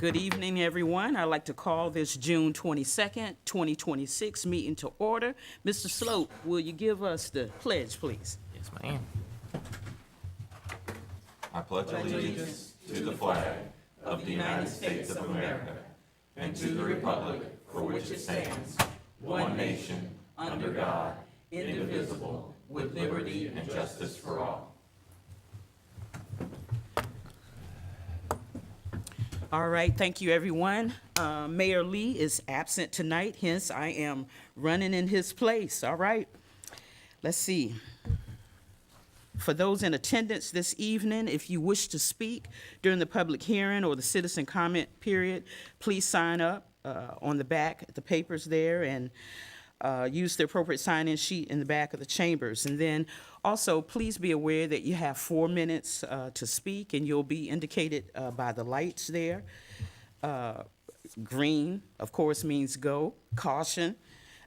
Good evening, everyone. I'd like to call this June 22nd, 2026 meeting to order. Mr. Sloat, will you give us the pledge, please? Yes, ma'am. I pledge allegiance to the flag of the United States of America and to the republic for which it stands, one nation, under God, indivisible, with liberty and justice for all. All right, thank you, everyone. Mayor Lee is absent tonight, hence I am running in his place. All right, let's see. For those in attendance this evening, if you wish to speak during the public hearing or the citizen comment period, please sign up on the back, the papers there, and use the appropriate sign-in sheet in the back of the chambers. And then also, please be aware that you have 4 minutes to speak, and you'll be indicated by the lights there. Green, of course, means go, caution,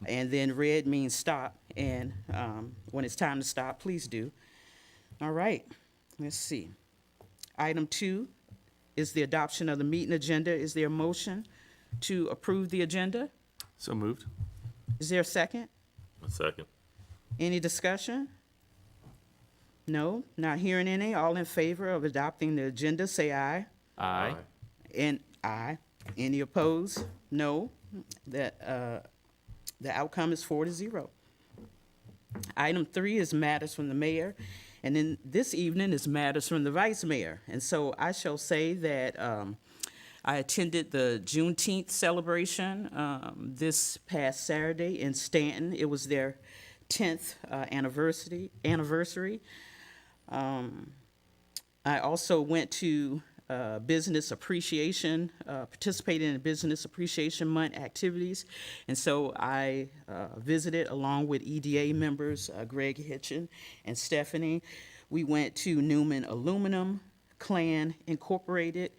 and then red means stop. And when it's time to stop, please do. All right, let's see. Item 2 is the adoption of the meeting agenda. Is there a motion to approve the agenda? So moved. Is there a second? A second. Any discussion? No, not hearing any. All in favor of adopting the agenda, say aye. Aye. And aye. Any opposed? No. The outcome is 4-0. Item 3 is matters from the mayor. And then this evening is matters from the vice mayor. And so I shall say that I attended the Juneteenth celebration this past Saturday in Stanton. It was their 10th anniversary. I also went to business appreciation, participated in Business Appreciation Month activities. And so I visited along with EDA members, Greg Hitchen and Stephanie. We went to Newman Aluminum, Clan Incorporated,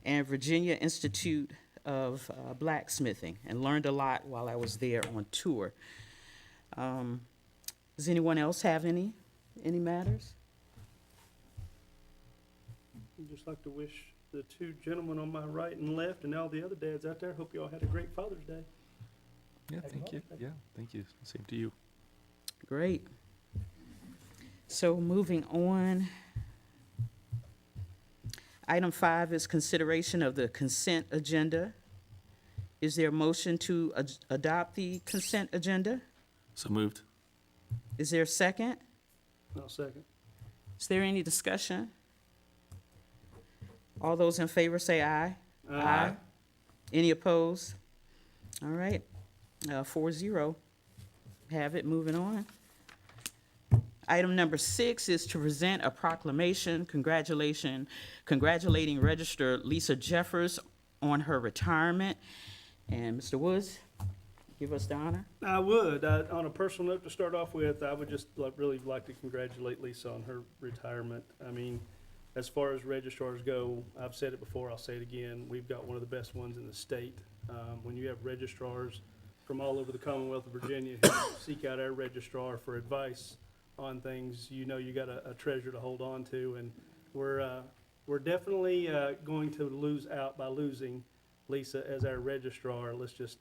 and Virginia Institute of Blacksmithing, and learned a lot while I was there on tour. Does anyone else have any matters? I'd just like to wish the two gentlemen on my right and left and all the other dads out there, hope you all had a great Father's Day. Yeah, thank you. Yeah, thank you. Same to you. Great. So moving on. Item 5 is consideration of the consent agenda. Is there a motion to adopt the consent agenda? So moved. Is there a second? I'll second. Is there any discussion? All those in favor say aye. Aye. Any opposed? All right, 4-0. Have it, moving on. Item number 6 is to present a proclamation congratulating Registrar Lisa Jeffers on her retirement. And Mr. Woods, give us the honor. I would. On a personal note to start off with, I would just really like to congratulate Lisa on her retirement. I mean, as far as registrars go, I've said it before, I'll say it again, we've got one of the best ones in the state. When you have registrars from all over the Commonwealth of Virginia who seek out our registrar for advice on things, you know you got a treasure to hold on to, and we're definitely going to lose out by losing Lisa as our registrar. Let's just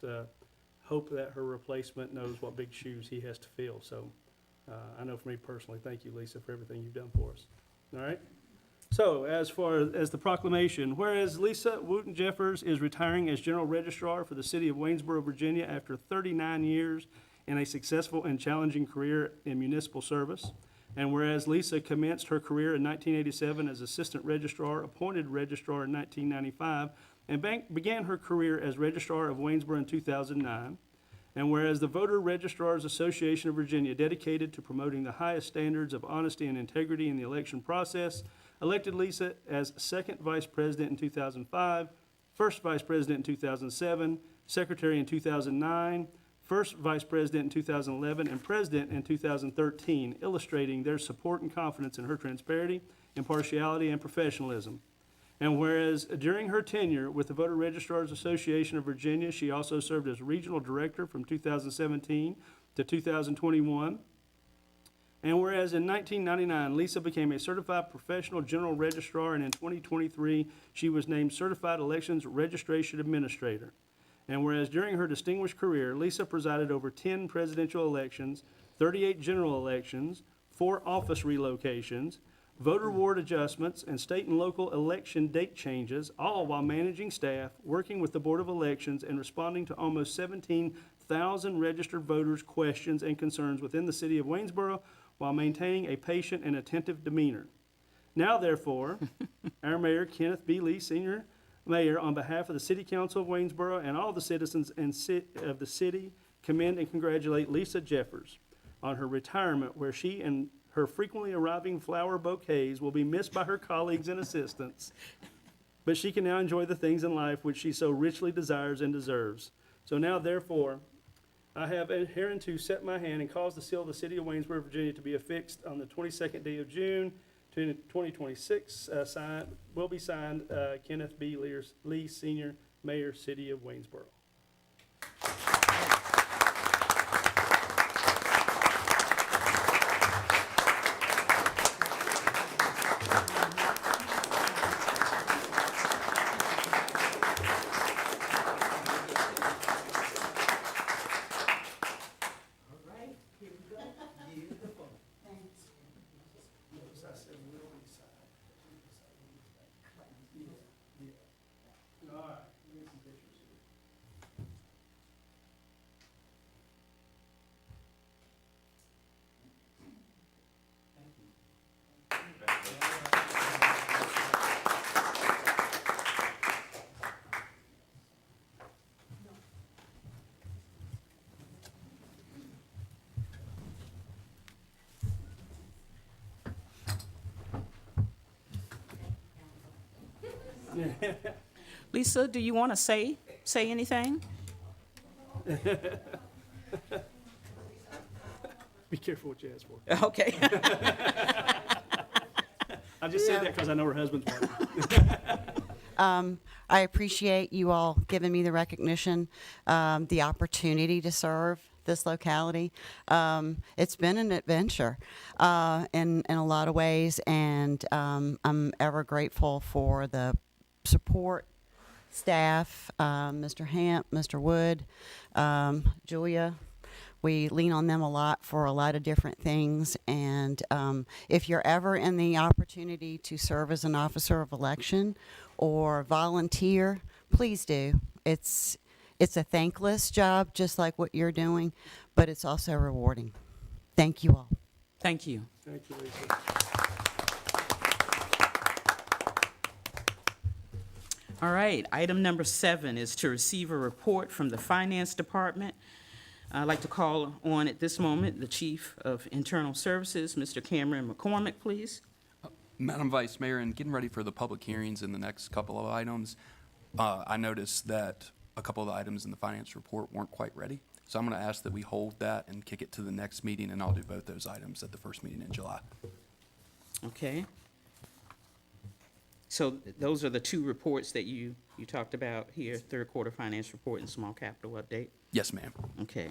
hope that her replacement knows what big shoes he has to fill. So I know for me personally, thank you, Lisa, for everything you've done for us. All right. So as far as the proclamation, whereas Lisa Wooten Jeffers is retiring as General Registrar for the city of Waynesboro, Virginia after 39 years in a successful and challenging career in municipal service, and whereas Lisa commenced her career in 1987 as Assistant Registrar, appointed Registrar in 1995, and began her career as Registrar of Waynesboro in 2009, and whereas the Voter Registrars Association of Virginia, dedicated to promoting the highest standards of honesty and integrity in the election process, elected Lisa as Second Vice President in 2005, First Vice President in 2007, Secretary in 2009, First Vice President in 2011, and President in 2013, illustrating their support and confidence in her transparency, impartiality, and professionalism. And whereas during her tenure with the Voter Registrars Association of Virginia, she also served as Regional Director from 2017 to 2021, And whereas in 1999, Lisa became a certified professional general registrar, and in 2023, she was named Certified Elections Registration Administrator. And whereas during her distinguished career, Lisa presided over 10 presidential elections, 38 general elections, 4 office relocations, voter ward adjustments, and state and local election date changes, all while managing staff, working with the Board of Elections, and responding to almost 17,000 registered voters' questions and concerns within the city of Waynesboro, while maintaining a patient and attentive demeanor. Now, therefore, our mayor, Kenneth B. Lee, Sr., Mayor, on behalf of the City Council of Waynesboro and all the citizens of the city, commend and congratulate Lisa Jeffers on her retirement, where she and her frequently arriving flower bouquets will be missed by her colleagues and assistants. But she can now enjoy the things in life which she so richly desires and deserves. So now, therefore, I have hereunto set my hand and caused the seal of the city of Waynesboro, Virginia, to be affixed on the 22nd day of June, 2026, will be signed, Kenneth B. Lee, Sr., Mayor, City of Waynesboro. Lisa, do you want to say anything? Be careful what you ask for. Okay. I just said that because I know her husband's wife. I appreciate you all giving me the recognition, the opportunity to serve this locality. It's been an adventure in a lot of ways, and I'm ever grateful for the support staff, Mr. Hamp, Mr. Wood, Julia. We lean on them a lot for a lot of different things, and if you're ever in the opportunity to serve as an officer of election or volunteer, please do. It's a thankless job, just like what you're doing, but it's also rewarding. Thank you all. Thank you. Thank you, Lisa. All right, item number 7 is to receive a report from the Finance Department. I'd like to call on at this moment the Chief of Internal Services, Mr. Cameron McCormick, please. Madam Vice Mayor, in getting ready for the public hearings in the next couple of items, I noticed that a couple of the items in the finance report weren't quite ready. So I'm going to ask that we hold that and kick it to the next meeting, and I'll do both those items at the first meeting in July. Okay. So those are the 2 reports that you talked about here, third quarter finance report and small capital update? Yes, ma'am. Okay.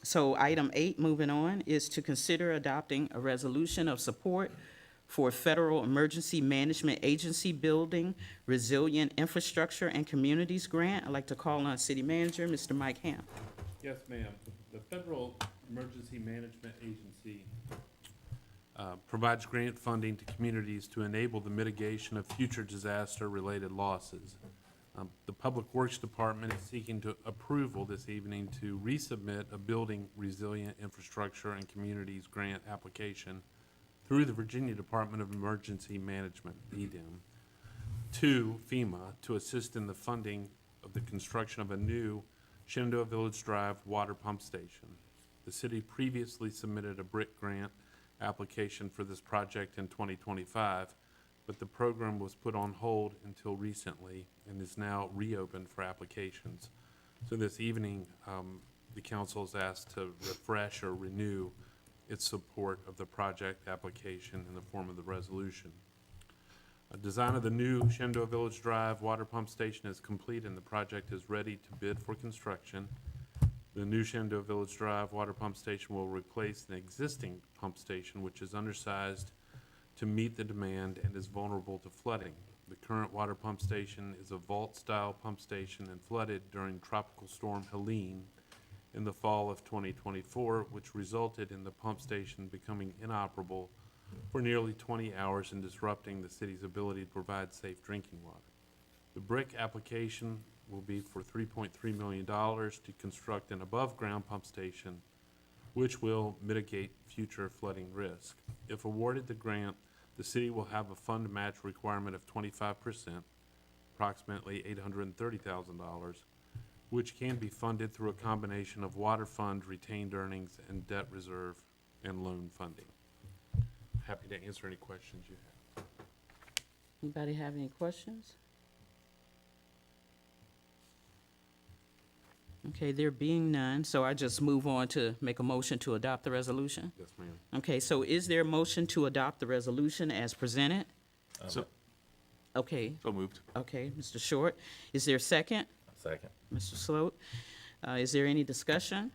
So item 8, moving on, is to consider adopting a resolution of support for Federal Emergency Management Agency Building Resilient Infrastructure and Communities Grant. I'd like to call on City Manager, Mr. Mike Hamp. Yes, ma'am. The Federal Emergency Management Agency provides grant funding to communities to enable the mitigation of future disaster-related losses. The Public Works Department is seeking approval this evening to resubmit a Building Resilient Infrastructure and Communities Grant application through the Virginia Department of Emergency Management, VDEM, to FEMA to assist in the funding of the construction of a new Shenandoah Village Drive water pump station. The city previously submitted a BRIC grant application for this project in 2025, but the program was put on hold until recently and is now reopened for applications. So this evening, the council is asked to refresh or renew its support of the project application in the form of the resolution. A design of the new Shenandoah Village Drive water pump station is complete and the project is ready to bid for construction. The new Shenandoah Village Drive water pump station will replace an existing pump station which is undersized to meet the demand and is vulnerable to flooding. The current water pump station is a vault-style pump station and flooded during Tropical Storm Helene in the fall of 2024, which resulted in the pump station becoming inoperable for nearly 20 hours and disrupting the city's ability to provide safe drinking water. The BRIC application will be for $3.3 million to construct an above-ground pump station, which will mitigate future flooding risk. If awarded the grant, the city will have a fund match requirement of 25%, approximately $830,000, which can be funded through a combination of water fund, retained earnings, and debt reserve and loan funding. Happy to answer any questions you have. Anybody have any questions? Okay, there being none, so I just move on to make a motion to adopt the resolution. Yes, ma'am. Okay, so is there a motion to adopt the resolution as presented? So Okay, moved. okay, Mr. Short. Is there a second? Second. Mr. Sloat? Is there any discussion?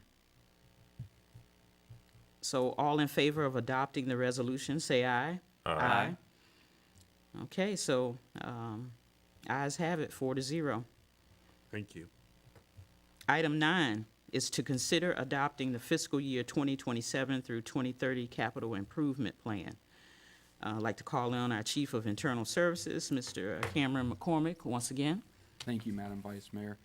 So all in favor of adopting the resolution, say aye. Aye. Okay, so, ayes have it, 4-0. Thank you. Item 9 is to consider adopting the fiscal year 2027 through 2030 capital improvement plan. I'd like to call on our Chief of Internal Services, Mr. Cameron McCormick, once again. Thank you, Madam Vice Mayor.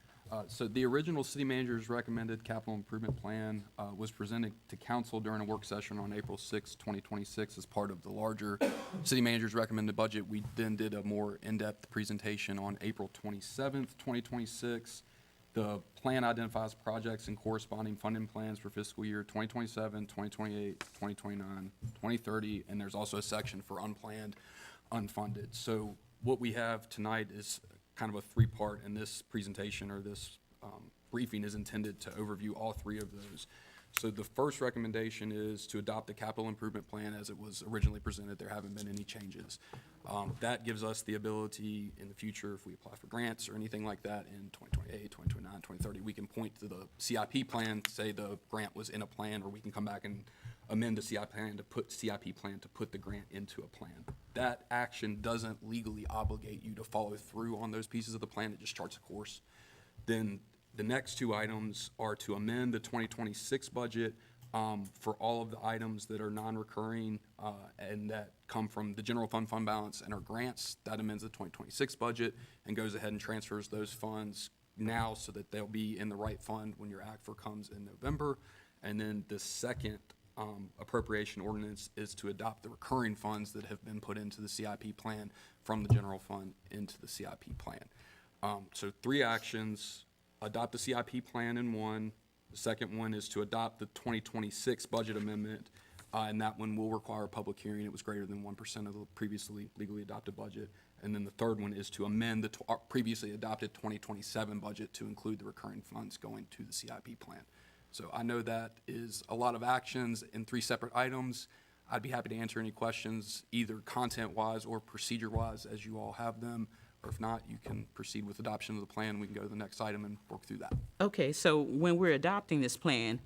So the original city manager's recommended capital improvement plan was presented to council during a work session on April 6, 2026 as part of the larger city manager's recommended budget. We then did a more in-depth presentation on April 27th, 2026. The plan identifies projects and corresponding funding plans for fiscal year 2027, 2028, 2029, 2030, and there's also a section for unplanned, unfunded. So what we have tonight is kind of a three-part, and this presentation or this briefing is intended to overview all three of those. So the first recommendation is to adopt the capital improvement plan as it was originally presented. There haven't been any changes. That gives us the ability in the future, if we apply for grants or anything like that in 2028, 2029, 2030, we can point to the CIP plan, say the grant was in a plan, or we can come back and amend the CIP plan to put the grant into a plan. That action doesn't legally obligate you to follow through on those pieces of the plan. It just charts a course. Then the next two items are to amend the 2026 budget for all of the items that are non-recurring and that come from the general fund balance and our grants. That amends the 2026 budget and goes ahead and transfers those funds now so that they'll be in the right fund when your ACFR comes in November. And then the second appropriation ordinance is to adopt the recurring funds that have been put into the CIP plan from the general fund into the CIP plan. So three actions: adopt the CIP plan in one. The second one is to adopt the 2026 budget amendment, and that one will require a public hearing. It was greater than 1% of the previously legally adopted budget. And then the third one is to amend the previously adopted 2027 budget to include the recurring funds going to the CIP plan. So I know that is a lot of actions in three separate items. I'd be happy to answer any questions, either content-wise or procedure-wise, as you all have them. Or if not, you can proceed with adoption of the plan. We can go to the next item and work through that. Okay, so when we're adopting this plan,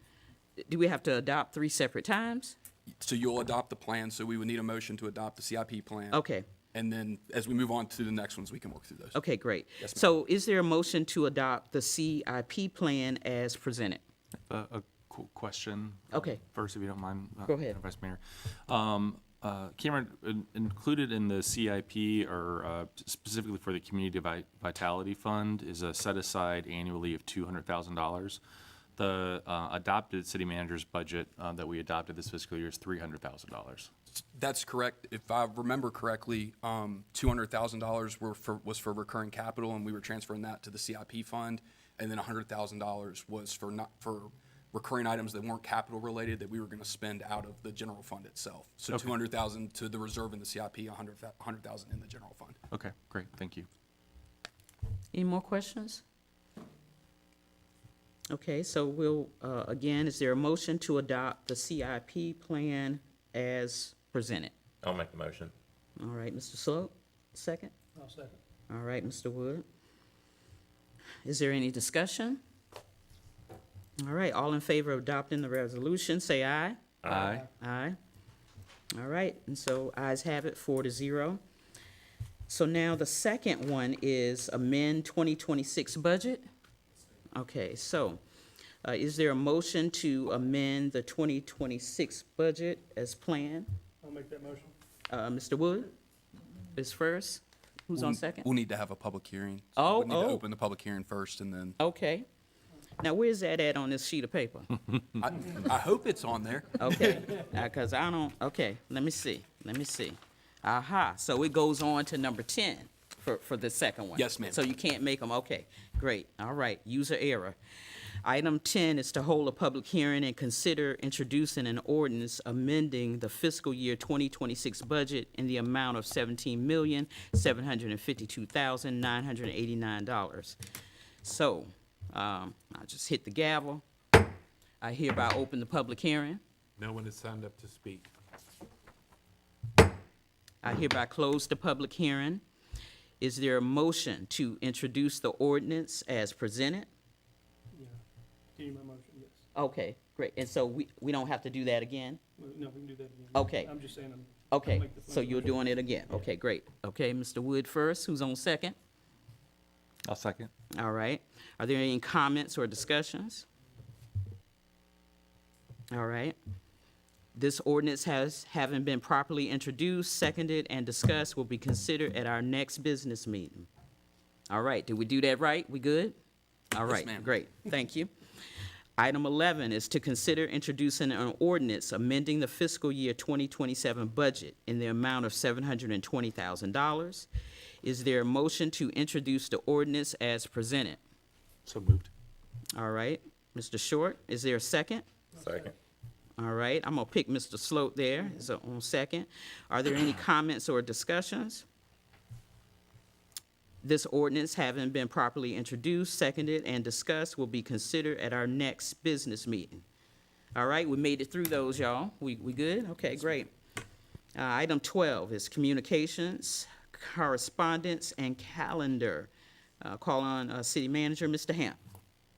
do we have to adopt 3 separate times? So you'll adopt the plan, so we would need a motion to adopt the CIP plan. Okay, And then as we move on to the next ones, we can work through those. okay, great. Yes, ma'am. So is there a motion to adopt the CIP plan as presented? A cool question. Okay. First, if you don't mind. Go ahead. Vice Mayor. Cameron, included in the CIP or specifically for the Community Vitality Fund is a set aside annually of $200,000. The adopted city manager's budget that we adopted this fiscal year is $300,000. That's correct. If I remember correctly, $200,000 was for recurring capital, and we were transferring that to the CIP fund, and then $100,000 was for recurring items that weren't capital related that we were going to spend out of the general fund itself. So Okay. $200,000 to the reserve in the CIP, $100,000 in the general fund. Okay, great, thank you. Any more questions? Okay, so we'll, again, is there a motion to adopt the CIP plan as presented? I'll make the motion. All right, Mr. Sloat, second? I'll second. All right, Mr. Wood. Is there any discussion? All right, all in favor of adopting the resolution, say aye. Aye. Aye. All right, and so ayes have it, 4-0. So now the second one is amend 2026 budget. Okay, so is there a motion to amend the 2026 budget as planned? I'll make that motion. Mr. Wood is first. Who's on second? We'll need to have a public hearing. Oh, We need to oh. open the public hearing first, and then, Okay. Now, where's that at on this sheet of paper? I hope it's on there. Okay, because I don't, okay, let me see. Aha, so it goes on to number 10 for the second one? Yes, ma'am. So you can't make them, okay, great, all right, user error. Item 10 is to hold a public hearing and consider introducing an ordinance amending the fiscal year 2026 budget in the amount of $17,752,989. So, I'll just hit the gavel. I hereby open the public hearing. No one has signed up to speak. I hereby close the public hearing. Is there a motion to introduce the ordinance as presented? Yeah. Continue my motion, yes. Okay, great. And so we don't have to do that again? Well, no, we can do that again. Okay. I'm just saying, Okay, I'll make the so you're motion. doing it again? Okay, great. Okay, Mr. Wood first. Who's on second? I'll second. All right. Are there any comments or discussions? All right. This ordinance having been properly introduced, seconded, and discussed, will be considered at our next business meeting. All right, did we do that right? We good? All Yes, right, ma'am. great, thank you. Item 11 is to consider introducing an ordinance amending the fiscal year 2027 budget in the amount of $720,000. Is there a motion to introduce the ordinance as presented? So moved. All right, Mr. Short, is there a second? Second. All right, I'm gonna pick Mr. Sloat there, so on second. Are there any comments or discussions? This ordinance having been properly introduced, seconded, and discussed will be considered at our next business meeting. All right, we made it through those, y'all. We good? Okay, great. Item 12 is communications, correspondence, and calendar. Call on City Manager, Mr. Hamp.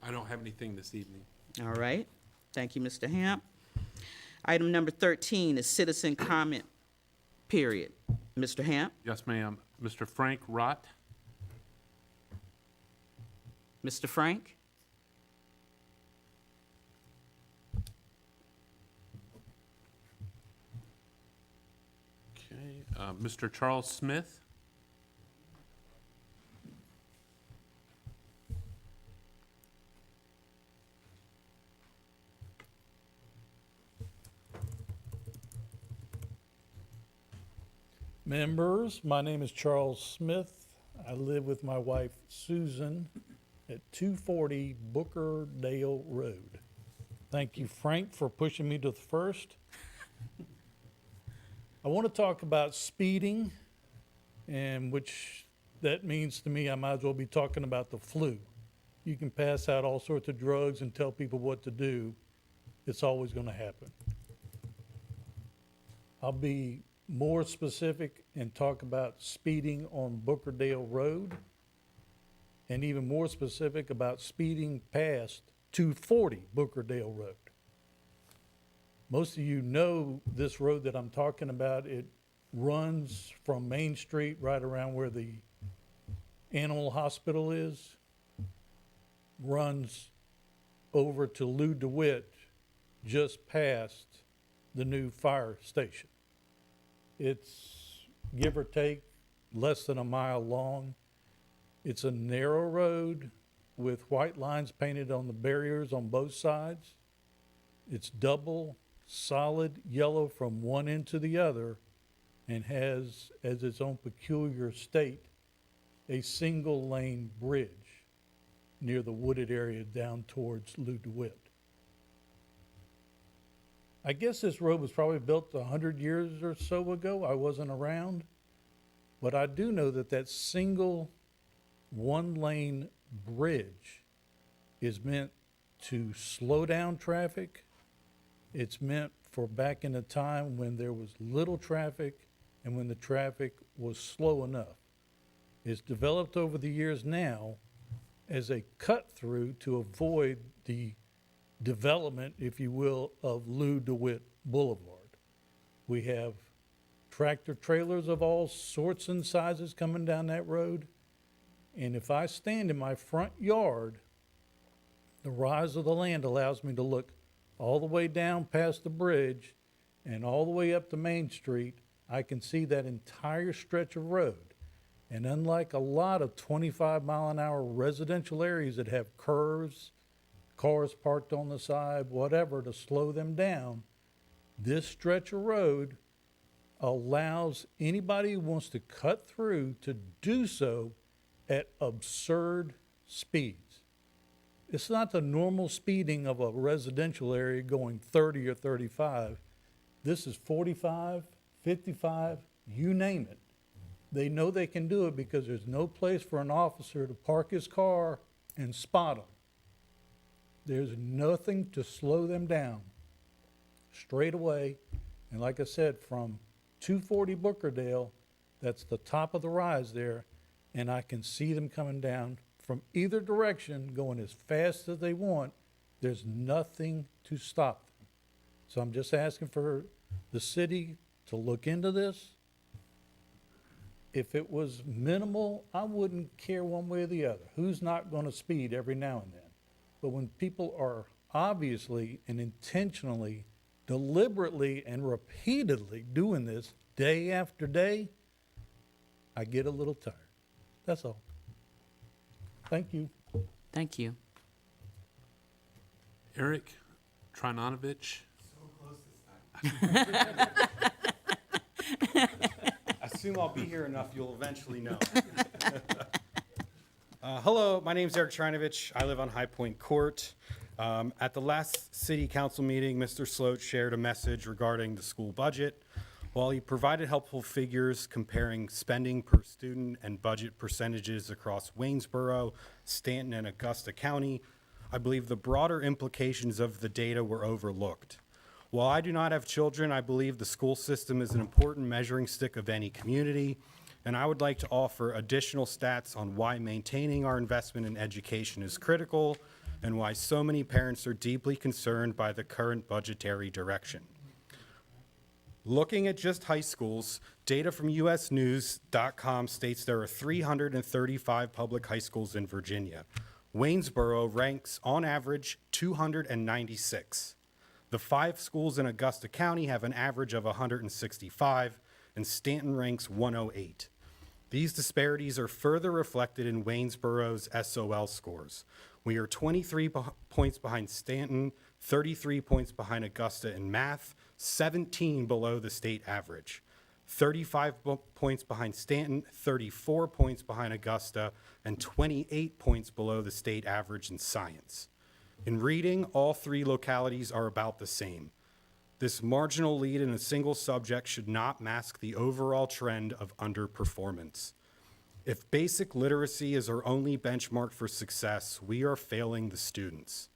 I don't have anything this evening. All right, thank you, Mr. Hamp. Item number 13 is citizen comment period. Mr. Hamp? Yes, ma'am. Mr. Frank Rott? Mr. Frank? Okay. Mr. Charles Smith? Members, my name is Charles Smith. I live with my wife Susan at 240 Booker Dale Road. Thank you, Frank, for pushing me to the first. I want to talk about speeding, and which that means to me I might as well be talking about the flu. You can pass out all sorts of drugs and tell people what to do. It's always going to happen. I'll be more specific and talk about speeding on Booker Dale Road, and even more specific about speeding past 240 Booker Dale Road. Most of you know this road that I'm talking about. It runs from Main Street right around where the animal hospital is, runs over to Lou DeWitt just past the new fire station. It's, give or take, less than a mile long. It's a narrow road with white lines painted on the barriers on both sides. It's double, solid yellow from one end to the other, and has, as its own peculiar state, a single lane bridge near the wooded area down towards Lou DeWitt. I guess this road was probably built 100 years or so ago. I wasn't around. But I do know that that single one-lane bridge is meant to slow down traffic. It's meant for back in a time when there was little traffic and when the traffic was slow enough. It's developed over the years now as a cut-through to avoid the development, if you will, of Lou DeWitt Boulevard. We have tractor trailers of all sorts and sizes coming down that road. And if I stand in my front yard, the rise of the land allows me to look all the way down past the bridge and all the way up to Main Street. I can see that entire stretch of road. And unlike a lot of 25-mile-an-hour residential areas that have curves, cars parked on the side, whatever, to slow them down, this stretch of road allows anybody who wants to cut through to do so at absurd speeds. It's not the normal speeding of a residential area going 30 or 35. This is 45, 55, you name it. They know they can do it because there's no place for an officer to park his car and spot them. There's nothing to slow them down straight away. And like I said, from 240 Bookerdale, that's the top of the rise there, and I can see them coming down from either direction, going as fast as they want. There's nothing to stop them. So I'm just asking for the city to look into this. If it was minimal, I wouldn't care one way or the other. Who's not going to speed every now and then? But when people are obviously and intentionally, deliberately and repeatedly doing this day after day, I get a little tired. That's all. Thank you. Thank you. Eric Trinanovich. I assume I'll be here enough, you'll eventually know. Hello, my name's Eric Trinovich. I live on High Point Court. At the last city council meeting, Mr. Sloat shared a message regarding the school budget. While he provided helpful figures comparing spending per student and budget percentages across Waynesboro, Stanton, and Augusta County, I believe the broader implications of the data were overlooked. While I do not have children, I believe the school system is an important measuring stick of any community, and I would like to offer additional stats on why maintaining our investment in education is critical and why so many parents are deeply concerned by the current budgetary direction. Looking at just high schools, data from usnews.com states there are 335 public high schools in Virginia. Waynesboro ranks on average 296. The 5 schools in Augusta County have an average of 165, and Stanton ranks 108. These disparities are further reflected in Waynesboro's SOL scores. We are 23 points behind Stanton, 33 points behind Augusta in math, 17 below the state average. 35 points behind Stanton, 34 points behind Augusta, and 28 points below the state average in science. In reading, all 3 localities are about the same. This marginal lead in a single subject should not mask the overall trend of underperformance. If basic literacy is our only benchmark for success, we are failing the students.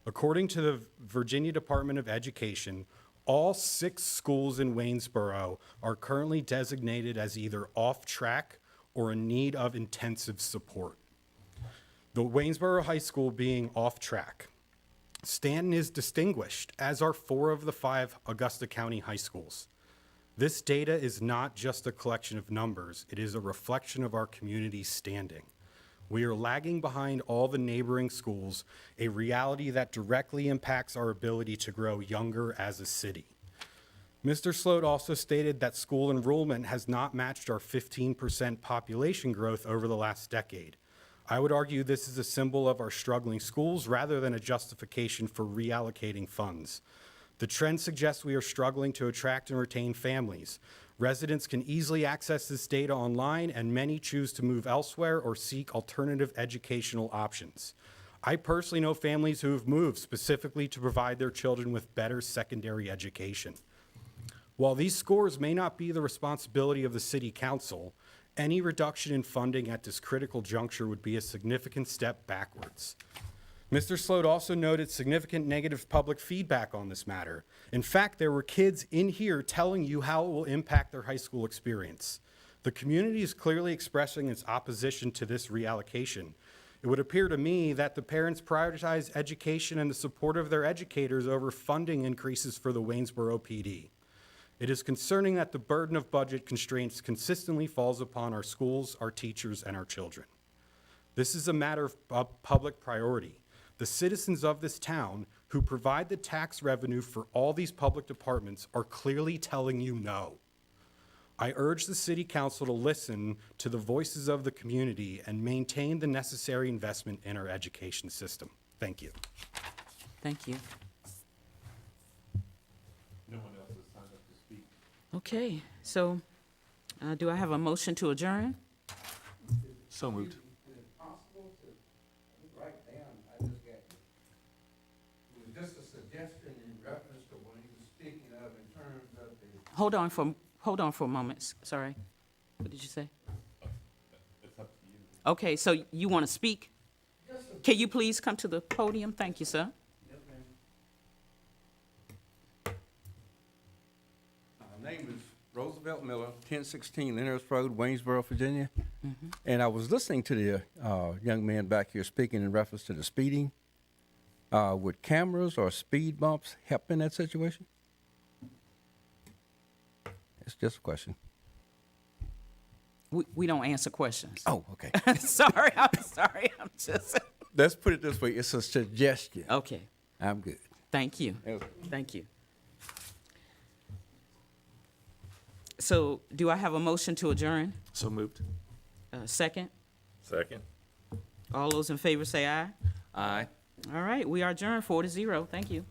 According to the Virginia Department of Education, all 6 schools in Waynesboro are currently designated as either off track or in need of intensive support. The Waynesboro High School being off track. Stanton is distinguished, as are 4 of the 5 Augusta County high schools. This data is not just a collection of numbers, it is a reflection of our community's standing. We are lagging behind all the neighboring schools, a reality that directly impacts our ability to grow younger as a city. Mr. Sloat also stated that school enrollment has not matched our 15% population growth over the last decade. I would argue this is a symbol of our struggling schools rather than a justification for reallocating funds. The trend suggests we are struggling to attract and retain families. Residents can easily access this data online, and many choose to move elsewhere or seek alternative educational options. I personally know families who have moved specifically to provide their children with better secondary education. While these scores may not be the responsibility of the City Council, any reduction in funding at this critical juncture would be a significant step backwards. Mr. Sloat also noted significant negative public feedback on this matter. In fact, there were kids in here telling you how it will impact their high school experience. The community is clearly expressing its opposition to this reallocation. It would appear to me that the parents prioritize education and the support of their educators over funding increases for the Waynesboro PD. It is concerning that the burden of budget constraints consistently falls upon our schools, our teachers, and our children. This is a matter of public priority. The citizens of this town who provide the tax revenue for all these public departments are clearly telling you no. I urge the city council to listen to the voices of the community and maintain the necessary investment in our education system. Thank you. Thank you. No one else has signed up to speak. Okay, so do I have a motion to adjourn? So moved. Write down, I just got, it was just a suggestion in reference to what he was speaking of in terms of the, Hold on for a moment, sorry. What did you say? It's up to you. Okay, so you want to speak? Can you please come to the podium? Thank you, sir. my name is Roosevelt Miller, 1016 Lyndhurst Road, Waynesboro, Virginia. And I was listening to the young man back here speaking in reference to the speeding. Would cameras or speed bumps help in that situation? It's just a question. We don't answer questions. Oh, okay. Sorry, I'm just, Let's put it this way. It's a suggestion. okay, I'm good. thank you, Okay. thank you. So do I have a motion to adjourn? So moved. Second? Second. All those in favor say aye. Aye. All right, we are adjourned 4-0. Thank you.